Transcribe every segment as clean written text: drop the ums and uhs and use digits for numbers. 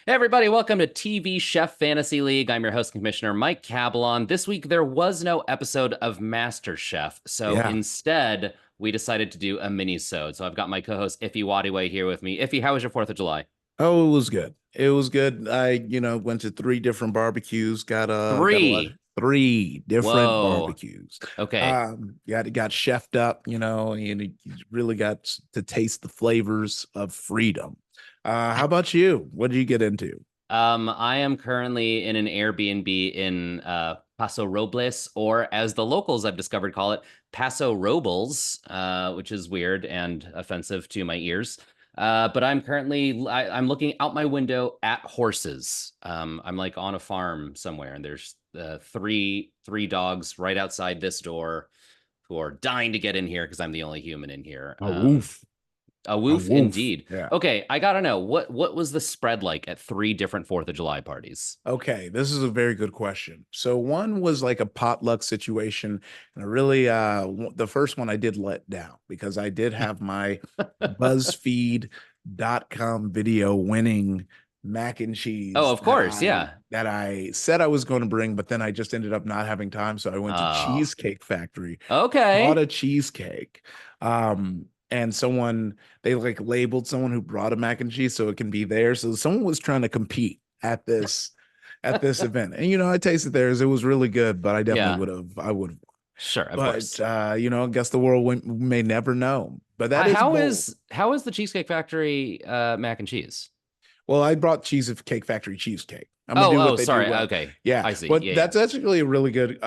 Hey everybody, welcome to TV Chef Fantasy League. I'm your host and commissioner, Mike Cabalon. This week there was no episode of MasterChef, so Yeah. instead we decided to do a mini-sode. So I've got my co-host Ify Wadiway here with me. Ify, how was your 4th of July? Oh, it was good. It was good. I went to three different barbecues, got a lot of Three. three different Whoa. barbecues. Okay. Got chefed up, and you really got to taste the flavors of freedom. How about you? What did you get into? I am currently in an Airbnb in Paso Robles, or as the locals I've discovered call it, Paso Robles, which is weird and offensive to my ears. But I'm looking out my window at horses. I'm like on a farm somewhere, and there's three dogs right outside this door who are dying to get in here because I'm the only human in here. A woof. A A woof woof. indeed. Yeah. Okay, I gotta know what was the spread like at three different 4th of July parties? Okay, this is a very good question. So one was like a potluck situation, and I really the first one I did let down because I did have my BuzzFeed.com video winning mac and Oh, cheese of course, yeah. that I said I was going to bring, but then I just ended up not having time. So I went to Oh, Cheesecake Factory, bought okay. a cheesecake. And someone they like labeled someone who brought a mac and cheese so it can be there. So someone was trying to compete at this event. And I tasted theirs. It was really good, but I definitely Yeah, would have. sure, of But course. I guess the world may never know. But that is How bold. is the Cheesecake Factory mac and cheese? Well, I brought Cheesecake Factory cheesecake. I'm gonna do Oh, what oh, they do sorry. well. Okay, Yeah, I see. but Yeah, yeah. that's actually a really good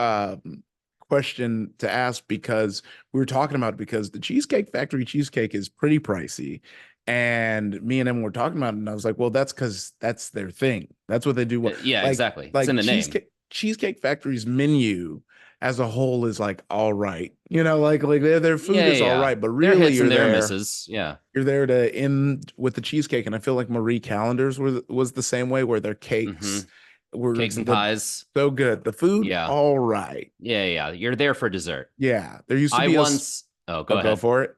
question to ask because we were talking about it because the Cheesecake Factory cheesecake is pretty pricey. And me and him were talking about it, and I was like, well, that's because that's their thing. That's what they do well. Yeah, Like exactly. It's in like the name. Cheesecake Factory's menu as a whole is like all right. Like their food Yeah, yeah, is all yeah. right, but There are really hits and there are misses. Yeah. you're there to end with the cheesecake. And I feel like Marie Callender's was the same way where their Mm-hmm. cakes were Cakes and the pies. so good. The food, Yeah. all right. Yeah, yeah. You're there for dessert. Yeah. There used to I be once, oh, oh, go go ahead. for it.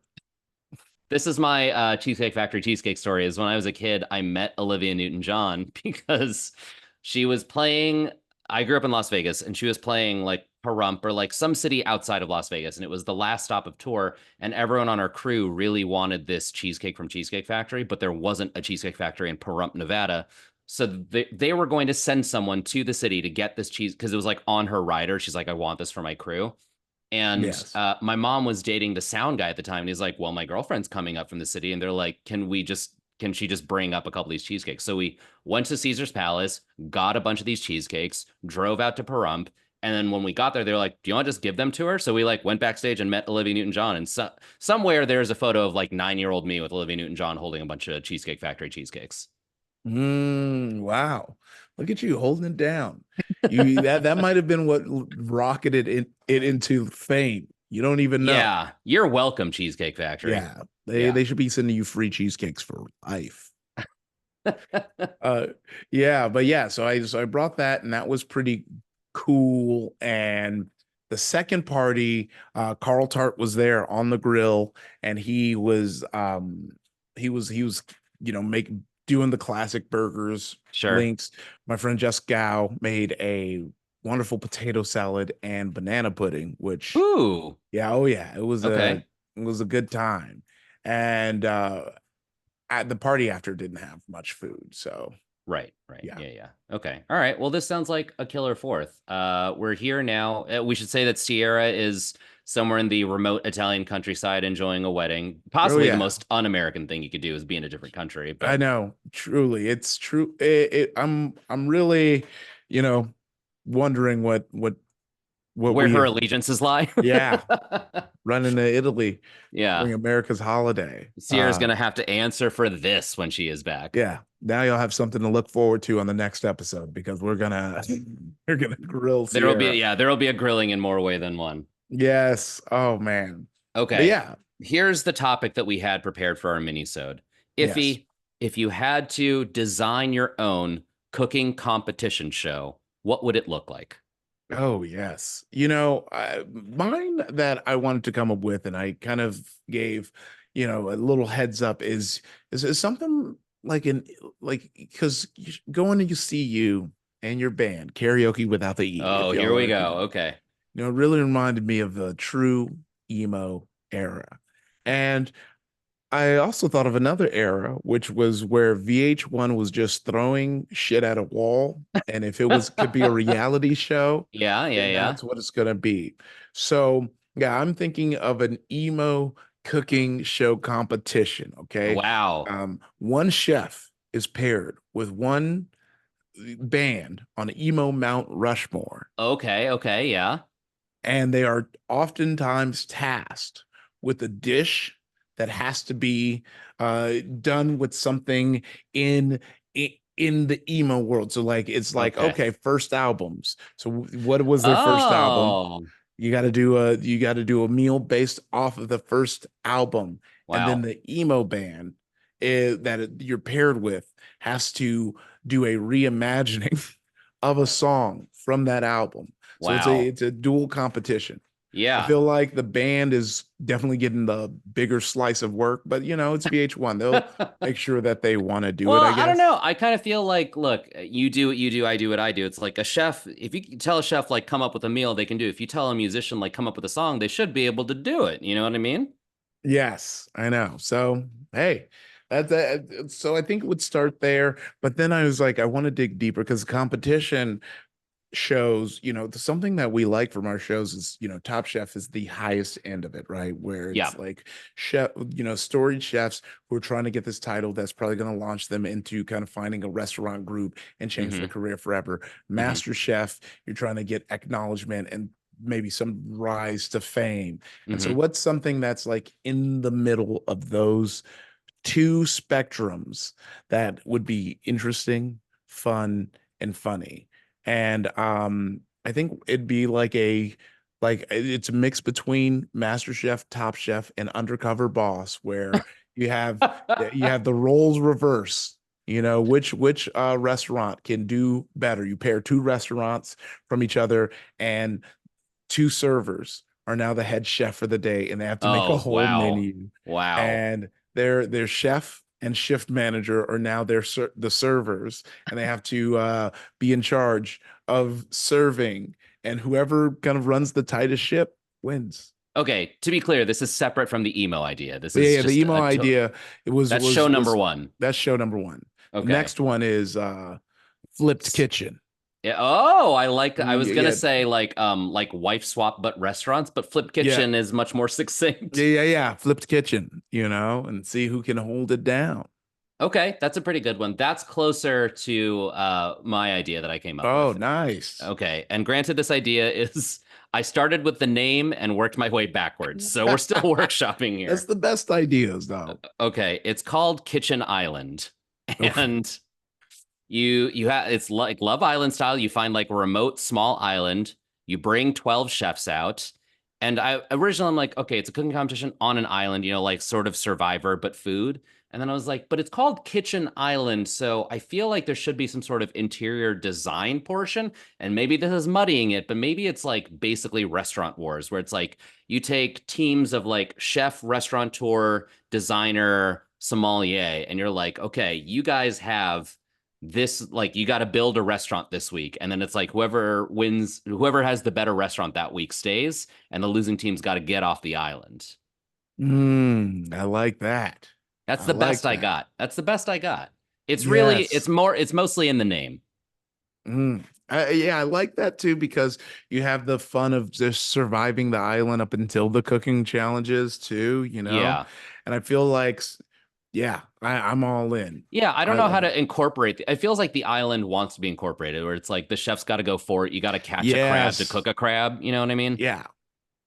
This is my Cheesecake Factory cheesecake story. Is when I was a kid, I met Olivia Newton-John because she was playing. I grew up in Las Vegas, and she was playing like Pahrump or like some city outside of Las Vegas, and it was the last stop of tour. And everyone on our crew really wanted this cheesecake from Cheesecake Factory, but there wasn't a Cheesecake Factory in Pahrump, Nevada. So they were going to send someone to the city to get this cheese because it was like on her rider. She's like, I want this for my crew. And Yes. my mom was dating the sound guy at the time, and he's like, "Well, my girlfriend's coming up from the city," and they're like, can she just bring up a couple of these cheesecakes?" So we went to Caesar's Palace, got a bunch of these cheesecakes, drove out to Pahrump, and then when we got there, they're like, "Do you want to just give them to her?" So we like went backstage and met Olivia Newton-John, and somewhere there's a photo of like 9-year-old me with Olivia Newton-John holding a bunch of Cheesecake Factory cheesecakes. Wow. Look at you holding it down. You that might have been what rocketed it into fame. You don't even know. Yeah, you're welcome, Cheesecake Factory. Yeah. Yeah. They should be sending you free cheesecakes for life. Uh yeah, but yeah, so I brought that and that was pretty cool. And the second party, Carl Tart was there on the grill and he was make doing the classic burgers Sure. links. My friend Jess Gow made a wonderful potato salad and banana pudding, which Ooh. yeah, oh yeah, Okay. it was a good time. And at the party after didn't have much food. So Right, right. yeah. Yeah, yeah. Okay. All right. Well, this sounds like a killer 4th. We're here now. We should say that Sierra is somewhere in the remote Italian countryside enjoying a wedding. Oh Possibly the yeah. most un-American thing you could do is be in a different country, I but know. Truly. It's true. I'm really, you know, wondering what where we her have. allegiances lie. Yeah, running to Italy Yeah. during America's holiday. Sierra's gonna have to answer for this when she is back. Yeah. Now you'll have something to look forward to on the next episode because we're gonna we're gonna grill Sierra. There will be a grilling in more way than one. Yes. Oh man. But Okay. yeah. Here's the topic that we had prepared for our mini-sode. Yes. If you had to design your own cooking competition show, what would it look like? Oh, yes. Mine that I wanted to come up with, and I kind of gave, a little heads up is something. like an like because going to see you and your band karaoke without the E, Oh, if here y'all we are, go. Okay. it really reminded me of the true emo era. And I also thought of another era, which was where VH1 was just throwing shit at a wall. And if it was could be a reality show, Yeah, yeah, then yeah. that's what it's gonna be. So yeah, I'm thinking of an emo cooking show competition. Okay. Wow. One chef is paired with one band on emo Mount Rushmore, Okay, okay, yeah. and they are oftentimes tasked with a dish that has to be done with something in in the emo world. So like it's like Okay. okay, first albums. So what was their first album? Oh, You got to do a meal based off of the first album, and then wow. the emo band you're paired with has to do a reimagining of a song from that album. So Wow. it's a dual competition. I Yeah. feel like the band is definitely getting the bigger slice of work, but it's VH1. They'll make sure that they want to do it, Well, I I don't know. guess. I kind of feel like, look, you do what you do, I do what I do. It's like a chef. If you tell a chef, like, come up with a meal, they can do. If you tell a musician, like, come up with a song, they should be able to do it. You know what I mean? Yes, I know. So, hey, so I think it would start there, but then I was like, I want to dig deeper because competition shows, something that we like from our shows is, Top Chef is the highest end of it, right? Where Yeah. it's like chef, storied chefs who are trying to get this title that's probably going to launch them into kind of finding a restaurant group and change their Mm-hmm. career forever. Mm-hmm. Master Chef, you're trying to get acknowledgement and maybe some rise to fame. And so Mm-hmm. what's something that's like in the middle of those two spectrums that would be interesting, fun, and funny? And I think it'd be like it's a mix between MasterChef, Top Chef, and Undercover Boss, where you have you have the roles reverse. Which restaurant can do better. You pair two restaurants from each other, and two servers are now the head chef for the day, and they have to make a Oh, whole wow. menu. Wow. And their chef and shift manager are now the servers, and they have to be in charge of serving. And whoever kind of runs the tightest ship wins. Okay, to be clear, this is separate from the emo idea. This But yeah, is yeah, the just emo idea it was that's show was number was one. that's show number one. The Okay. next one is flipped kitchen. Yeah. Oh, I like. I was gonna Yeah, say like wife swap, but restaurants. But Flip yeah, Kitchen is much more succinct. yeah. Flipped kitchen, and see who can hold it down. Okay, that's a pretty good one. That's closer to my idea that I came up Oh, with. nice. Okay, and granted, this idea is I started with the name and worked my way backwards, so we're still workshopping That's here. the best ideas, though. Okay, it's called Kitchen Island, Okay. and you have it's like Love Island style. You find like a remote small island. You bring 12 chefs out. And I originally I'm like, okay, it's a cooking competition on an island, like sort of Survivor, but food. And then I was like, but it's called Kitchen Island, so I feel like there should be some sort of interior design portion. And maybe this is muddying it, but maybe it's like basically Restaurant Wars, where it's like you take teams of like chef, restaurateur, designer, sommelier, and you're like, okay, you guys have this, like, you got to build a restaurant this week, and then it's like whoever wins, whoever has the better restaurant that week stays, and the losing team's got to get off the island. I like that. That's I the like best I that. got. That's the best I got. It's really, Yes. it's mostly in the name. Yeah, I like that too because you have the fun of just surviving the island up until the cooking challenges too. Yeah. And I feel like, yeah, I'm all in. Yeah, I don't I know love how it. to incorporate. It feels like the island wants to be incorporated, where it's like the chef's got to go for it. You got to catch a crab to Yes. cook a crab. You know what I mean? Yeah.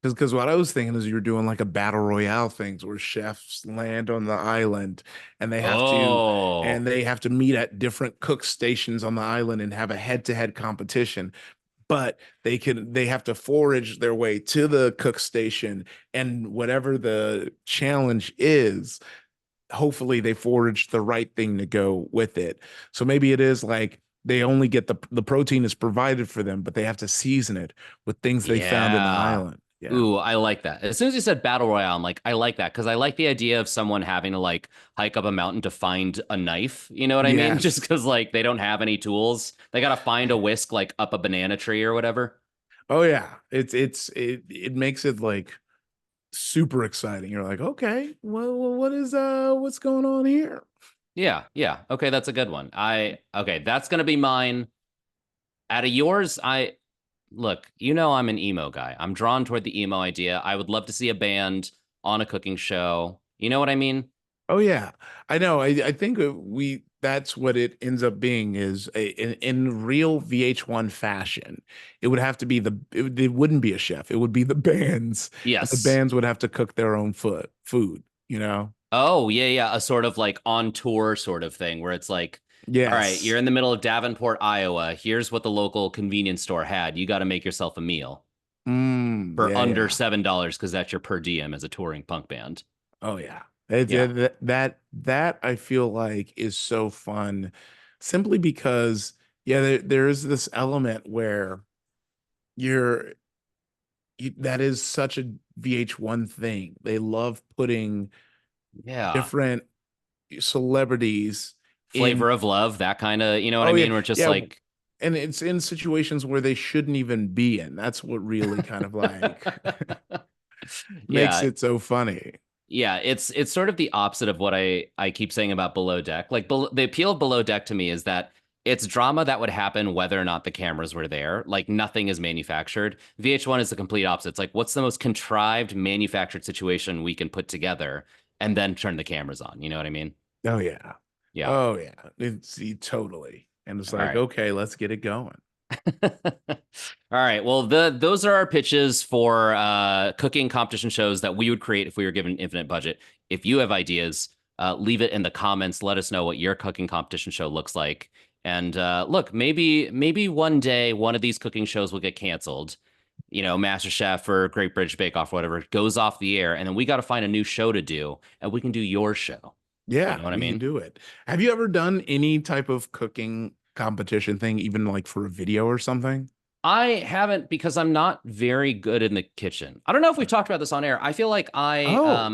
Because what I was thinking is you're doing like a battle royale things where chefs land on the island and Oh, they have to meet at different cook stations on the island and have a head-to-head competition. But they have to forage their way to the cook station, and whatever the challenge is, hopefully they forage the right thing to go with it. So maybe it is like they only get the protein is provided for them, but they have to season it with things they found in the yeah. island. Yeah. Ooh, I like that. As soon as you said battle royale, I'm like, I like that because I like the idea of someone having to like hike up a mountain to find a knife. You know what I mean? Just Yes. because like they don't have any tools, they gotta find a whisk like up a banana tree or whatever. Oh yeah. It makes it like super exciting. You're like, okay, well, what is what's going on here? Yeah, yeah. Okay, that's a good one. Okay, that's gonna be mine. Out of yours, look, I'm an emo guy. I'm drawn toward the emo idea. I would love to see a band on a cooking show. You know what I mean? Oh yeah, I know. I think we that's what it ends up being is in real VH1 fashion. It would have to be it wouldn't be a chef. It would be the bands, and the Yes. bands would have to cook their own food. You know? Oh, yeah, yeah. A sort of like on tour sort of thing where it's like, all right, you're Yes. in the middle of Davenport, Iowa. Here's what the local convenience store had. You got to make yourself a meal for Yeah, under yeah. $7 because that's your per diem as a touring punk band. Oh yeah. Yeah. That I feel like is so fun, simply because yeah, there is this element where you're that is such a VH1 thing. They love putting Yeah. different celebrities in. Flavor of love, that kind of, you know what I Oh yeah, mean? We're just yeah, like, and it's in situations where they shouldn't even be in. That's what really kind of like makes yeah, it so funny. yeah, it's sort of the opposite of what I keep saying about Below Deck. Like the appeal of Below Deck to me is that it's drama that would happen whether or not the cameras were there. Like nothing is manufactured. VH1 is the complete opposite. It's like what's the most contrived manufactured situation we can put together and then turn the cameras on. You know what I mean? Oh yeah, Yeah. oh yeah, totally. And it's All like, right. okay, let's get it going. All right. Well, those are our pitches for cooking competition shows that we would create if we were given an infinite budget. If you have ideas, leave it in the comments. Let us know what your cooking competition show looks like. And look, maybe one day one of these cooking shows will get canceled. MasterChef or Great British Bake Off, whatever, goes off the air, and then we got to find a new show to do, and we can do your show. You Yeah, know what I we can mean? do it. Have you ever done any type of cooking competition thing, even like for a video or something? I haven't because I'm not very good in the kitchen. I don't know if we've talked about this on air. I feel like Oh,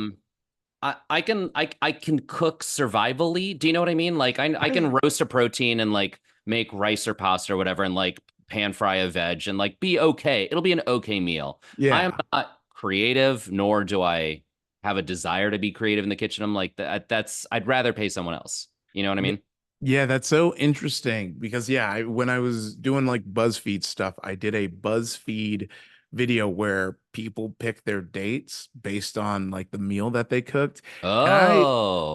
I can cook survivally. Do you know what I mean? Like I I can roast a protein and like make rice or pasta or whatever and like pan fry a veg and like be okay. It'll be an okay meal. I am yeah. not creative, nor do I have a desire to be creative in the kitchen. I'm like that's I'd rather pay someone else. You know what I Yeah, mean? yeah, that's so interesting because yeah, when I was doing like BuzzFeed stuff, I did a BuzzFeed video where people pick their dates based on like the meal that they cooked. And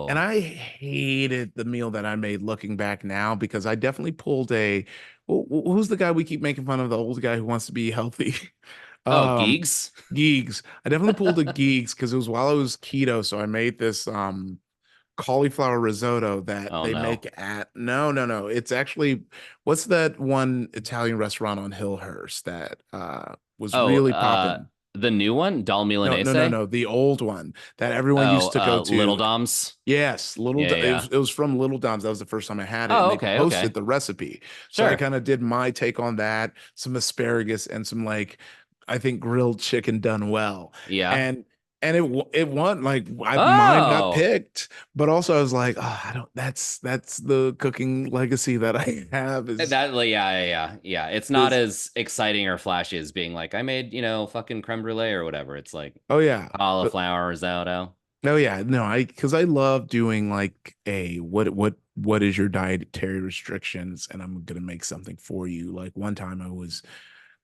Oh. I hated the meal that I made looking back now because I definitely pulled who's the guy we keep making fun of, the old guy who wants to be healthy? Oh, Um geeks? Geeks. I definitely pulled a Geeks because it was while I was keto, so I made this cauliflower risotto that Oh they no. make at no, it's actually, what's that one Italian restaurant on Hillhurst that was Oh, really popping? the new one, Dal Milanese? No, the old one that everyone Oh, used to go Little to. Dom's. Yes, Yeah, yeah, yeah. It was from Little Dom's. That was the first time I had it, and Oh, they okay, posted okay. the recipe. So I Sure. kind of did my take on that, some asparagus and some like, I think grilled chicken done well, Yeah. and it won. Like mine got Oh, picked, but also I was like, oh, I don't. That's the cooking legacy that I have is like, yeah. It's not this. as exciting or flashy as being like, I made, fucking creme brulee or whatever. It's like Oh yeah, but cauliflower risotto. oh yeah, no, I because I love doing like a what is your dietary restrictions, and I'm gonna make something for you. Like one time I was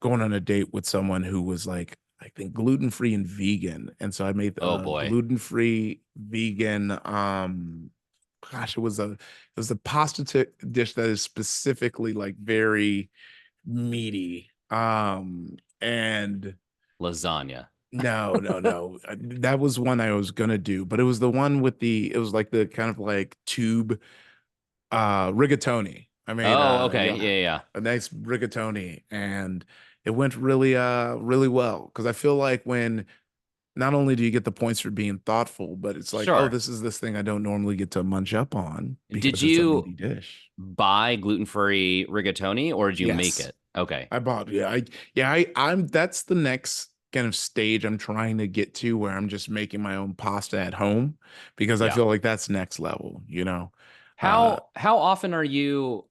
going on a date with someone who was like, I think gluten-free and vegan, and so I made Oh a boy. gluten-free vegan gosh, it was a pasta dish that is specifically like very meaty. And Lasagna. no. That was one I was gonna do, but it was the one with it was like the kind of like tube rigatoni. I made Oh, okay. yeah, Yeah, yeah. a nice rigatoni, and it went really well because I feel like when not only do you get the points for being thoughtful, but it's like, oh, Sure. this is this thing I don't normally get to munch up on Did because it's a you meaty dish. buy gluten-free rigatoni or did you make Yes. it? Okay. I bought, yeah, I'm that's the next kind of stage I'm trying to get to where I'm just making my own pasta at home because I Yeah. feel like that's next level, you know. Uh How often are you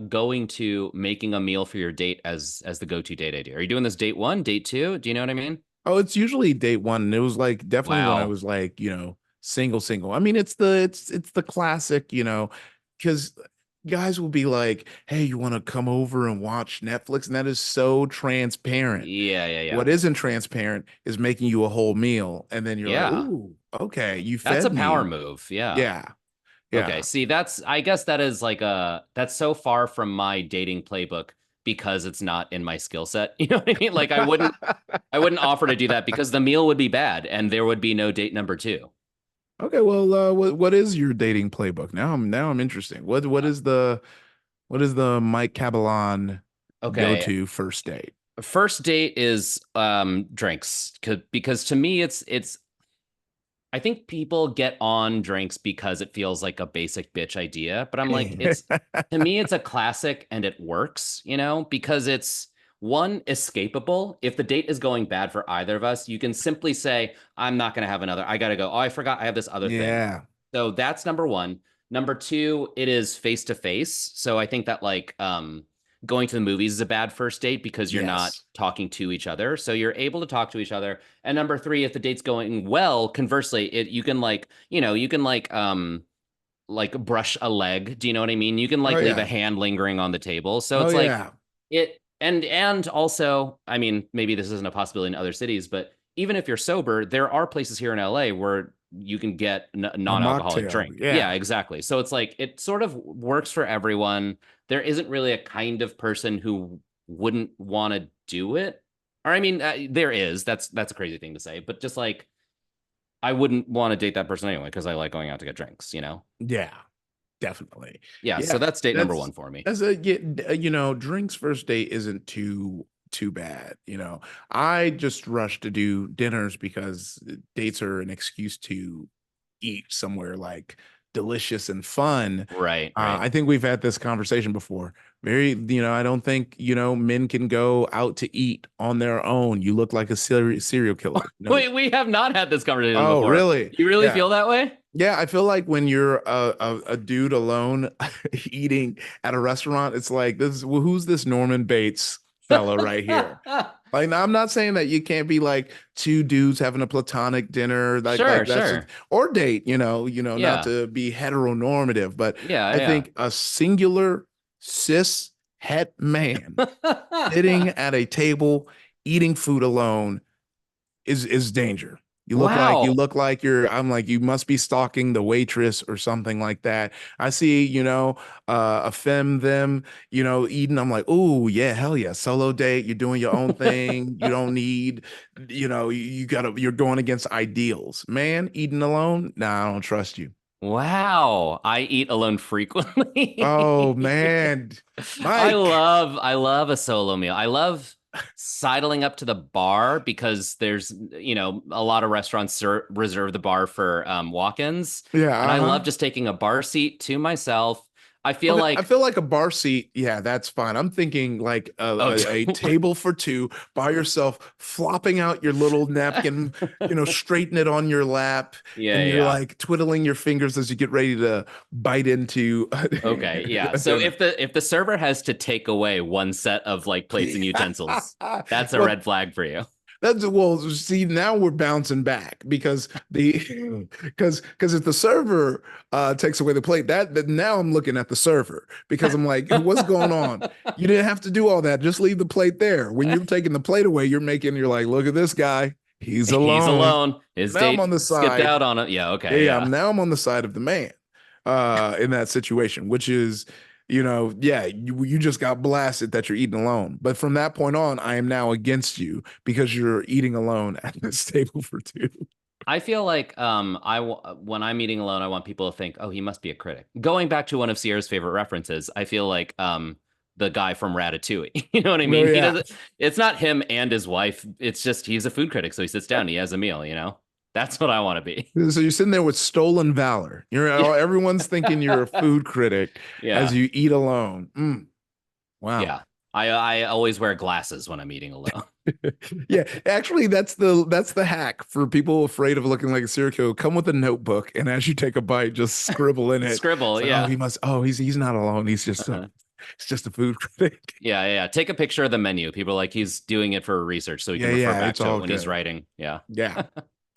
going to making a meal for your date as the go-to date idea? Are you doing this date one, date two? Do you know what I mean? oh, it's usually date one. And it was like definitely when I Wow. was like, single. I mean, it's the classic, because guys will be like, "Hey, you want to come over and watch Netflix?" And that is so transparent. Yeah, yeah, yeah. What isn't transparent is making you a whole meal, and then you're like, Yeah. "Ooh, okay, you That's a fed power me." move. Yeah. Yeah, Okay. yeah. See, I guess that is like that's so far from my dating playbook because it's not in my skill set. You know what I mean? Like I wouldn't offer to do that because the meal would be bad and there would be no date number two. Okay, well, what is your dating playbook? Now I'm interested. What is the Mike Cabalon go Okay. to first date? First date is drinks because to me it's I think people get on drinks because it feels like a basic bitch idea, but I'm like, it's to me, it's a classic and it works, because it's one, escapable. If the date is going bad for either of us, you can simply say, I'm not going to have another. I got to go. Oh, I forgot I have this other thing. Yeah. So that's number one. Number two, it is face to face. So I think that going to the movies is a bad first date because you're not Yes. talking to each other. So you're able to talk to each other. And number three, if the date's going well, conversely, you can brush a leg. Do you know what I mean? You can Oh leave a yeah. hand lingering on the table. So Oh it's like yeah. it and also, I mean, maybe this isn't a possibility in other cities, but even if you're sober, there are places here in LA where you can get A non-alcoholic mocktail. drink. Yeah, Yeah. exactly. So it's like it sort of works for everyone. There isn't really a kind of person who wouldn't want to do it. Or I mean, there is. That's a crazy thing to say, but just like I wouldn't want to date that person anyway because I like going out to get drinks. Yeah. Definitely. Yeah, so Yeah. that's date number That's one for me. that's a get drinks first date isn't too bad. I just rush to do dinners because dates are an excuse to eat somewhere like delicious and fun. Right, right. I think we've had this conversation before. I don't think, men can go out to eat on their own. You look like a serial killer. No. We have not had this conversation Oh, before. really? You really Yeah. feel that way? Yeah, I feel like when you're a dude alone eating at a restaurant, it's like who's this Norman Bates fella right here? Like, now, I'm not saying that you can't be like two dudes having a platonic dinner, like Sure, that's just, sure. or date, not Yeah. to be heteronormative, but Yeah, I yeah. think a singular cis het man sitting at a table eating food alone is danger. You Wow. look like you're I'm like you must be stalking the waitress or something like that. I see, a femme them, eating. I'm like, oh yeah, hell yeah, solo date. You're doing your own thing. You don't need, you're going against ideals. Man, eating alone, nah, I don't trust you. Wow. I eat alone Oh frequently. man, Mike. I love a solo meal. I love sidling up to the bar because there's, a lot of restaurants reserve the bar for walk-ins. Yeah, And I uh-huh. love just taking a bar seat to myself. I feel Okay, I like, feel like a bar seat. Yeah, that's fine. I'm thinking like oh, a table for two by yourself, flopping out your little napkin, straighten it on your lap, yeah, and you're yeah. like twiddling your fingers as you get ready to bite into Okay, yeah. a So dinner. if the server has to take away one set of like plates and utensils, that's a Well, red flag for you. see, now we're bouncing back because the because if the server takes away the plate, that now I'm looking at the server because I'm like, what's going on? You didn't have to do all that. Just leave the plate there. When you're taking the plate away, you're like, look at this guy. He's He's alone. alone. His Now I'm on date the skipped side. out on it. Yeah, Yeah, okay, yeah. yeah. Now I'm on the side of the man in that situation, which is, yeah, you just got blasted that you're eating alone. But from that point on, I am now against you because you're eating alone at this table for two. I feel like when I'm eating alone, I want people to think, "Oh, he must be a critic." Going back to one of Sierra's favorite references, I feel like the guy from Ratatouille. You know what I Oh mean? He yeah. doesn't. It's not him and his wife. It's just he's a food critic, so he sits down, he has a meal. That's what I want to be. So you're sitting there with stolen valor. Yeah, Everyone's thinking you're a food critic as yeah, you eat alone. Wow. yeah. I always wear glasses when I'm eating alone. Yeah, actually, that's the hack for people afraid of looking like a serial killer. Come with a notebook, and as you take a bite, just scribble in it. Scribble, It's like, oh, yeah. he must. Oh, he's not alone. He's just a food critic. Yeah, yeah. Take a picture of the menu. People are like, he's doing it for research, so he Yeah, can refer yeah, back it's to it all when he's good. writing. Yeah. Yeah.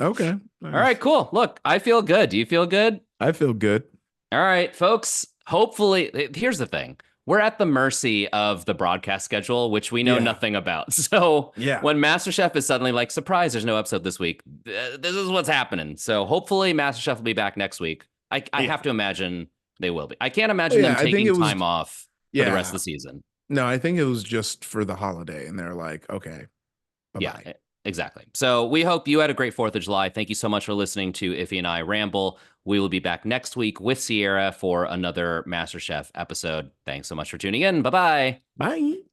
Okay. All right, Nice. cool. Look, I feel good. Do you feel good? I feel good. All right, folks. Hopefully, here's the thing. We're at the mercy of the broadcast schedule, which we know Yeah. nothing about. So Yeah. when MasterChef is suddenly like, surprise, there's no episode this week, this is what's happening. So hopefully MasterChef will be back next week. I Yeah. have to imagine they will be. I can't Oh, imagine them yeah. I think taking it was. time off for the rest of Yeah. the season. No, I think it was just for the holiday, and they're like, okay, bye Yeah, bye. exactly. So we hope you had a great 4th of July. Thank you so much for listening to Iffy and I Ramble. We will be back next week with Sierra for another MasterChef episode. Thanks so much for tuning in. Bye bye. Bye.